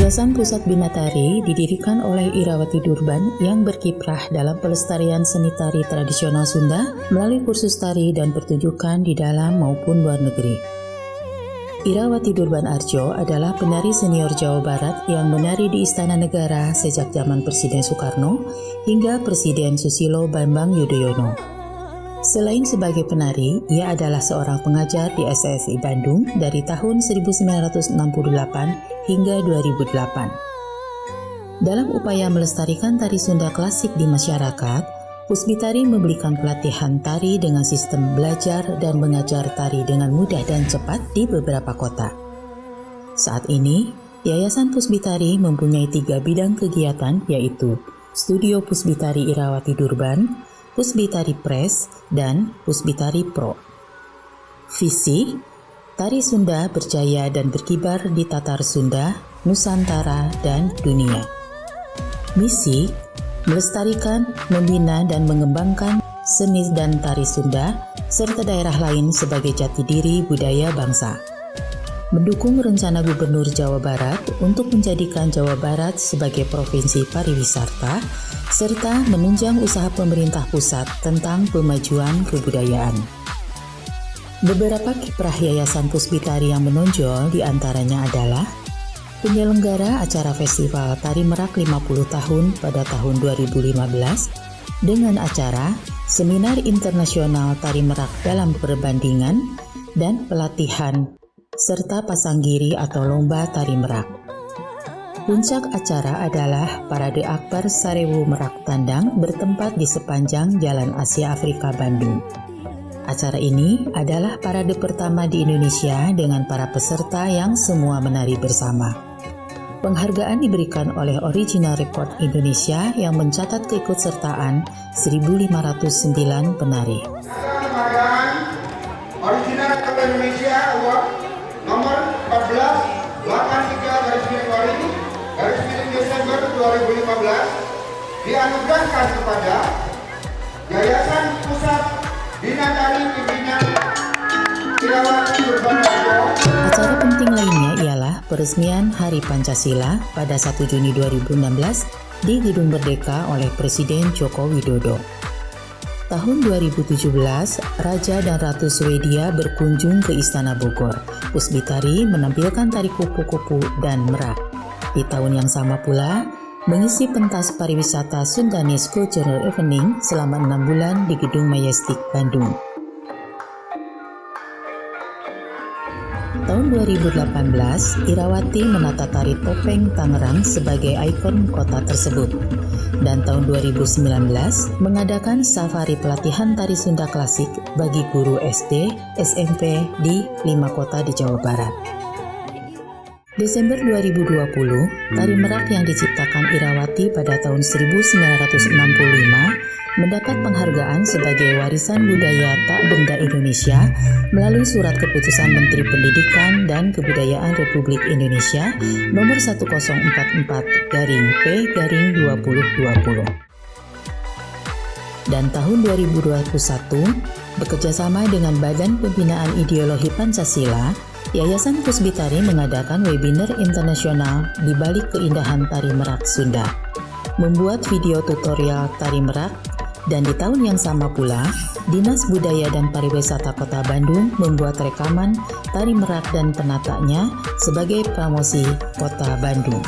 Yayasan Pusat Bina Tari didirikan oleh Irawati Durban yang berkiprah dalam pelestarian seni tari tradisional Sunda melalui kursus tari dan pertunjukan di dalam maupun luar negeri. Irawati Durban Arjo adalah penari senior Jawa Barat yang menari di Istana Negara sejak zaman Presiden Soekarno hingga Presiden Susilo Bambang Yudhoyono. Selain sebagai penari, ia adalah seorang pengajar di SSI Bandung dari tahun 1968 hingga 2008. Dalam upaya melestarikan tari Sunda klasik di masyarakat, Pusbitari memberikan pelatihan tari dengan sistem belajar dan mengajar tari dengan mudah dan cepat di beberapa kota. Saat ini, Yayasan Pusbitari mempunyai 3 bidang kegiatan, yaitu Studio Pusbitari Irawati Durban, Pusbitari Press, dan Pusbitari Pro. Visi, tari Sunda berjaya dan berkibar di Tatar Sunda, Nusantara, dan dunia. Misi, melestarikan, membina, dan mengembangkan seni dan tari Sunda, serta daerah lain sebagai jati diri budaya bangsa. Mendukung rencana Gubernur Jawa Barat untuk menjadikan Jawa Barat sebagai provinsi pariwisata, serta menunjang usaha pemerintah pusat tentang pemajuan kebudayaan. Beberapa kiprah Yayasan Pusbitari yang menonjol diantaranya adalah penyelenggara acara Festival Tari Merak 50 tahun pada tahun 2015 dengan acara Seminar Internasional Tari Merak dalam Perbandingan dan Pelatihan serta Pasanggiri atau Lomba Tari Merak. Puncak acara adalah Parade Akbar Sarewu Merak Tandang bertempat di sepanjang Jalan Asia Afrika Bandung. Acara ini adalah parade pertama di Indonesia dengan para peserta yang semua menari bersama. Penghargaan diberikan oleh Original Record Indonesia yang mencatat keikutsertaan 1.509 penari. Penghargaan Original Record Indonesia Award nomor 1483/Desember 2015 dianugerahkan kepada Yayasan Pusat Bina Tari Pimpinan Irawati Durban Arjo. Acara penting lainnya ialah peresmian Hari Pancasila pada 1 Juni 2016 di Gedung Merdeka oleh Presiden Joko Widodo. Tahun 2017, Raja dan Ratu Swedia berkunjung ke Istana Bogor. Pusbitari menampilkan tari kupu-kupu dan merak. Di tahun yang sama pula, mengisi pentas pariwisata Sundanese Cultural Evening selama 6 bulan di Gedung Majestic Bandung. Tahun 2018, Irawati menata tari topeng Tangerang sebagai ikon kota tersebut. Dan tahun 2019, mengadakan safari pelatihan tari Sunda klasik bagi guru SD, SMP di 5 kota di Jawa Barat. Desember 2020, tari merak yang diciptakan Irawati pada tahun 1965 mendapat penghargaan sebagai warisan budaya tak benda Indonesia melalui surat keputusan Menteri Pendidikan dan Kebudayaan Republik Indonesia nomor 1044-P-2020. Dan tahun 2021, bekerjasama dengan Badan Pembinaan Ideologi Pancasila, Yayasan Pusbitari mengadakan webinar internasional di balik keindahan tari merak Sunda, membuat video tutorial tari merak, dan di tahun yang sama pula, Dinas Budaya dan Pariwisata Kota Bandung membuat rekaman tari merak dan penatanya sebagai promosi Kota Bandung.